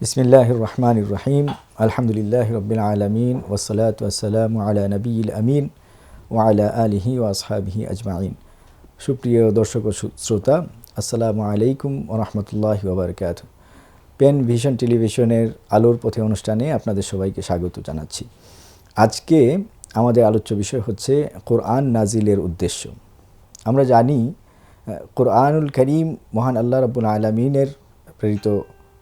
বিসমিল্লাহির রহমানির রহিম। আলহামদুলিল্লাহি রাব্বিল আলামিন ওয়াসসালাতু ওয়াসসালামু আলা নবিয়িল আমিন ওয়া আলা আলিহি ওয়া আসহাবিহি আজমাইন। সুপ্রিয় দর্শক ও শ্রোতা, আসসালামু আলাইকুম ওয়া রাহমাতুল্লাহি ওয়া বারাকাতুহু। পেন ভিশন টেলিভিশনের আলোর পথে অনুষ্ঠানে আপনাদের সবাইকে স্বাগত জানাচ্ছি। আজকে আমাদের আলোচ্য বিষয় হচ্ছে কোরআন নাজিলের উদ্দেশ্য। আমরা জানি কোরআনুল কারীম মহান আল্লাহ রাব্বুল আলামিনের প্রেরিত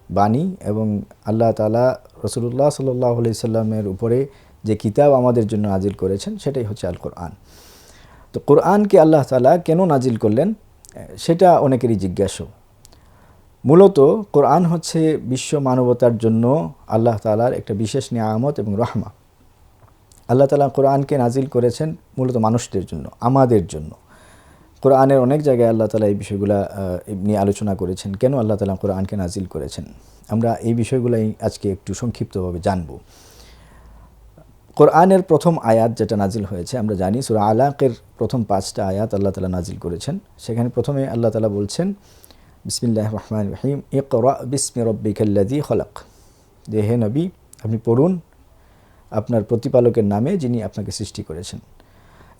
বাণী এবং আল্লাহ তাআলা রাসূলুল্লাহ সাল্লাল্লাহু আলাইহি সাল্লামের উপরে যে কিতাব আমাদের জন্য নাজিল করেছেন সেটাই হচ্ছে আল কোরআন। তো কোরআনকে আল্লাহ তাআলা কেন নাজিল করলেন সেটা অনেকেরই জিজ্ঞাসা। মূলত কোরআন হচ্ছে বিশ্ব মানবতার জন্য আল্লাহ তাআলার একটা বিশেষ নিয়ামত এবং রহমত। আল্লাহ তাআলা কোরআনকে নাজিল করেছেন মূলত মানুষদের জন্য, আমাদের জন্য। কোরআনের অনেক জায়গায় আল্লাহ তাআলা এই বিষয়গুলো নিয়ে আলোচনা করেছেন, কেন আল্লাহ তাআলা কোরআনকে নাজিল করেছেন। আমরা এই বিষয়গুলোই আজকে একটু সংক্ষিপ্তভাবে জানব। কোরআনের প্রথম আয়াত যেটা নাজিল হয়েছে আমরা জানি সূরা আলাকের প্রথম 5টা আয়াত আল্লাহ তাআলা নাজিল করেছেন। সেখানে প্রথমে আল্লাহ তাআলা বলছেন বিসমিল্লাহির রহমানির রহিম, ইকরা বিসমি রাব্বিকাল্লাযী খলাক। যে হে নবী, আপনি পড়ুন আপনার প্রতিপালকের নামে যিনি আপনাকে সৃষ্টি করেছেন।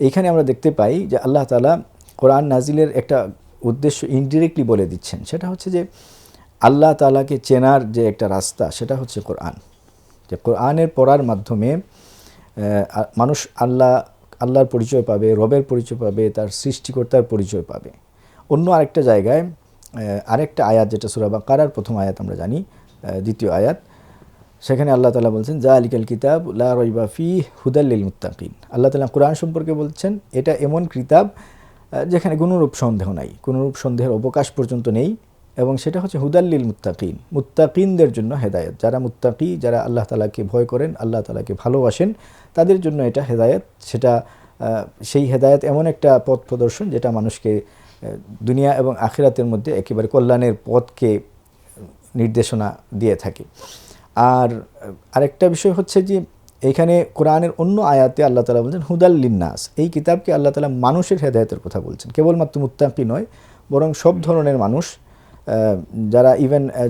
এইখানে আমরা দেখতে পাই যে আল্লাহ তাআলা কোরআন নাজিলের একটা উদ্দেশ্য ইনডিরেক্টলি বলে দিচ্ছেন। সেটা হচ্ছে যে আল্লাহ তাআলাকে চেনার যে একটা রাস্তা, সেটা হচ্ছে কোরআন। যে কোরআনের পড়ার মাধ্যমে মানুষ আল্লাহর পরিচয় পাবে, রবের পরিচয় পাবে, তার সৃষ্টিকর্তার পরিচয় পাবে। অন্য আরেকটা জায়গায় আরেকটা আয়াত যেটা সূরা বাকারার প্রথম আয়াত আমরা জানি, দ্বিতীয় আয়াত, সেখানে আল্লাহ তাআলা বলছেন যালিকাল কিতাব লা রাইবা ফিহি হুদাল লিল মুত্তাকিন। আল্লাহ তাআলা কোরআন সম্পর্কে বলছেন এটা এমন কিতাব যেখানে কোনোরূপ সন্দেহ নাই, কোনোরূপ সন্দেহের অবকাশ পর্যন্ত নেই, এবং সেটা হচ্ছে হুদাল লিল মুত্তাকিন, মুত্তাকিনদের জন্য হেদায়েত। যারা মুত্তাকি, যারা আল্লাহ তাআলাকে ভয় করেন, আল্লাহ তাআলাকে ভালোবাসেন, তাদের জন্য এটা হেদায়েত। সেটা সেই হেদায়েত এমন একটা পথ প্রদর্শন যেটা মানুষকে দুনিয়া এবং আখিরাতের মধ্যে একেবারে কল্যাণের পথকে নির্দেশনা দিয়ে থাকে। আর আরেকটা বিষয় হচ্ছে যে এইখানে কোরআনের অন্য আয়াতে আল্লাহ তাআলা বলছেন হুদাল লিন্নাস। এই কিতাবকে আল্লাহ তাআলা মানুষের হেদায়েতের কথা বলছেন, কেবলমাত্র মুত্তাকি নয়, বরং সব ধরনের মানুষ, যারা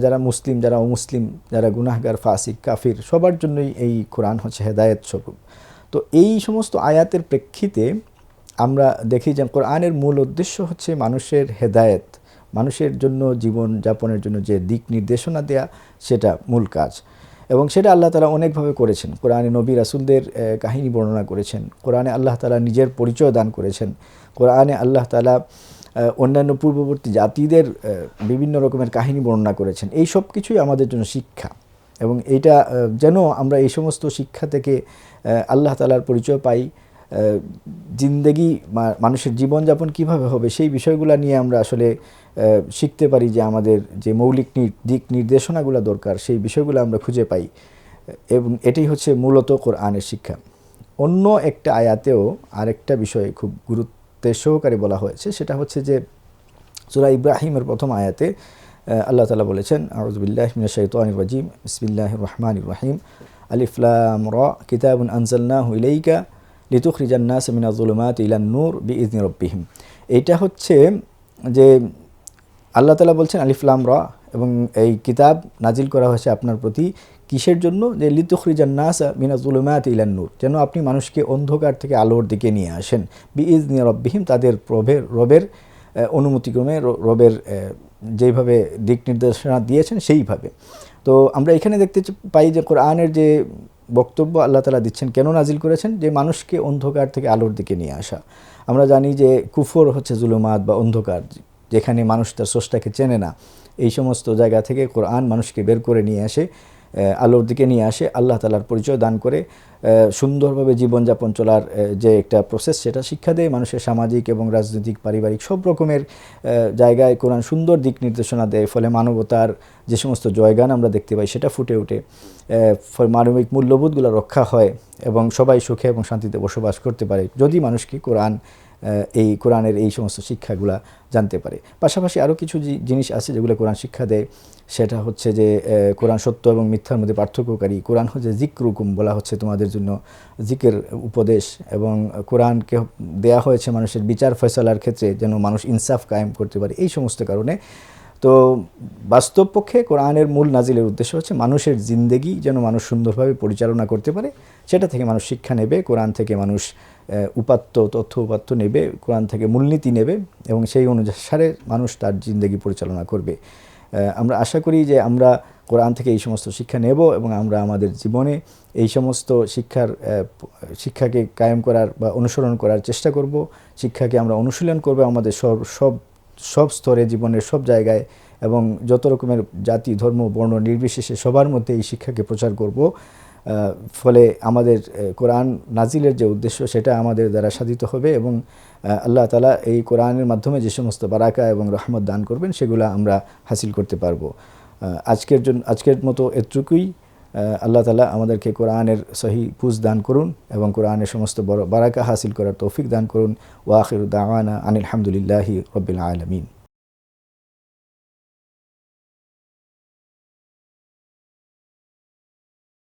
যারা মুসলিম, যারা অমুসলিম, যারা গুনাহগার, ফাসিক, কাফির, সবার জন্যই এই কোরআন হচ্ছে হেদায়েত স্বরূপ। তো এই সমস্ত আয়াতের প্রেক্ষিতে আমরা দেখি যে কোরআনের মূল উদ্দেশ্য হচ্ছে মানুষের হেদায়েত, মানুষের জন্য জীবন যাপনের জন্য যে দিক নির্দেশনা দেয়া, সেটা মূল কাজ। এবং সেটা আল্লাহ তাআলা অনেকভাবে করেছেন। কোরআনে নবী রাসূলদের কাহিনী বর্ণনা করেছেন, কোরআনে আল্লাহ তাআলা নিজের পরিচয় দান করেছেন, কোরআনে আল্লাহ তাআলা অন্যান্য পূর্ববর্তী জাতিদের বিভিন্ন রকমের কাহিনী বর্ণনা করেছেন। এই সব কিছুই আমাদের জন্য শিক্ষা, এবং এইটা যেন আমরা এই সমস্ত শিক্ষা থেকে আল্লাহ তাআলার পরিচয় পাই, জিন্দেগি মানুষের জীবনযাপন কিভাবে হবে সেই বিষয়গুলো নিয়ে আমরা আসলে শিখতে পারি, যে আমাদের যে মৌলিক দিক নির্দেশনাগুলো দরকার সেই বিষয়গুলো আমরা খুঁজে পাই, এবং এটাই হচ্ছে মূলত কোরআনের শিক্ষা। অন্য একটা আয়াতেও আরেকটা বিষয় খুব গুরুত্বের সহকারে বলা হয়েছে, সেটা হচ্ছে যে সূরা ইব্রাহিমের প্রথম আয়াতে আল্লাহ তাআলা বলেছেন আউযু বিল্লাহি মিনাশ শাইতানির রাজিম, বিসমিল্লাহির রহমানির রহিম, আলিফ লাম রা কিতাবুন আনজালনাহু ইলাইকা লিতুখরিজান নাস মিনাজ যুলুমাতি ইলান নূর বিইذনি রাব্বিহিম। এইটা হচ্ছে যে আল্লাহ তাআলা বলছেন আলিফ লাম রা, এবং এই কিতাব নাজিল করা হয়েছে আপনার প্রতি কিসের জন্য, যে লিতুখরিজান নাস মিনাজ যুলুমাতি ইলান নূর, যেন আপনি মানুষকে অন্ধকার থেকে আলোর দিকে নিয়ে আসেন, বিইذনি রাব্বিহিম, তাদের রবের অনুমতিক্রমে, রবের যেইভাবে দিক নির্দেশনা দিয়েছেন সেইভাবে। তো আমরা এখানে দেখতে পাই যে কোরআনের যে বক্তব্য আল্লাহ তাআলা দিচ্ছেন, কেন নাজিল করেছেন, যে মানুষকে অন্ধকার থেকে আলোর দিকে নিয়ে আসা। আমরা জানি যে কুফর হচ্ছে জুলুমাত বা অন্ধকার, যেখানে মানুষ তার স্রষ্টাকে চেনে না। এই সমস্ত জায়গা থেকে কোরআন মানুষকে বের করে নিয়ে আসে, আলোর দিকে নিয়ে আসে, আল্লাহ তাআলার পরিচয় দান করে সুন্দরভাবে জীবনযাপন চলার যে একটা প্রসেস সেটা শিক্ষা দেয়। মানুষের সামাজিক এবং রাজনৈতিক, পারিবারিক সব রকমের জায়গায় কোরআন সুন্দর দিক নির্দেশনা দেয়। ফলে মানবতার যে সমস্ত জয়গান আমরা দেখতে পাই সেটা ফুটে ওঠে, মানবিক মূল্যবোধগুলো রক্ষা হয়, এবং সবাই সুখে এবং শান্তিতে বসবাস করতে পারে যদি মানুষকে এই কোরআনের এই সমস্ত শিক্ষাগুলা জানতে পারে। পাশাপাশি আরও কিছু জিনিস আছে যেগুলো কোরআন শিক্ষা দেয়, সেটা হচ্ছে যে কোরআন সত্য এবং মিথ্যার মধ্যে পার্থক্যকারী। কোরআন হচ্ছে জিকরুকুম, বলা হচ্ছে তোমাদের জন্য জিকের উপদেশ, এবং কোরআনকে দেয়া হয়েছে মানুষের বিচার ফয়সালার ক্ষেত্রে যেন মানুষ ইনসাফ কায়েম করতে পারে। এই সমস্ত কারণে তো বাস্তব পক্ষে কোরআনের মূল নাজিলের উদ্দেশ্য হচ্ছে মানুষের জিন্দেগি যেন মানুষ সুন্দরভাবে পরিচালনা করতে পারে, সেটা থেকে মানুষ শিক্ষা নেবে, কোরআন থেকে মানুষ তথ্য উপাত্ত নেবে, কোরআন থেকে মূলনীতি নেবে এবং সেই অনুসারে মানুষ তার জিন্দেগি পরিচালনা করবে। আমরা আশা করি যে আমরা কোরআন থেকে এই সমস্ত শিক্ষা নেব এবং আমরা আমাদের জীবনে এই সমস্ত শিক্ষাকে কায়েম করার বা অনুসরণ করার চেষ্টা করব। শিক্ষাকে আমরা অনুশীলন করব আমাদের সব স্তরে, জীবনের সব জায়গায়, এবং যত রকমের জাতি, ধর্ম, বর্ণ নির্বিশেষে সবার মধ্যে এই শিক্ষাকে প্রচার করব। ফলে আমাদের কোরআন নাজিলের যে উদ্দেশ্য সেটা আমাদের দ্বারা সাধিত হবে এবং আল্লাহ তাআলা এই কোরআনের মাধ্যমে যে সমস্ত বারাকা এবং রহমত দান করবেন সেগুলো আমরা হাসিল করতে পারবো। আজকের মতো এতটুকুই। আল্লাহ তাআলা আমাদেরকে কোরআনের সহি বুঝ দান করুন এবং কোরআনের সমস্ত বড় বারাকা হাসিল করার তৌফিক দান করুন। ওয়া আখিরু দাওয়ানা আনিল হামদুলিল্লাহি রাব্বিল আলামিন।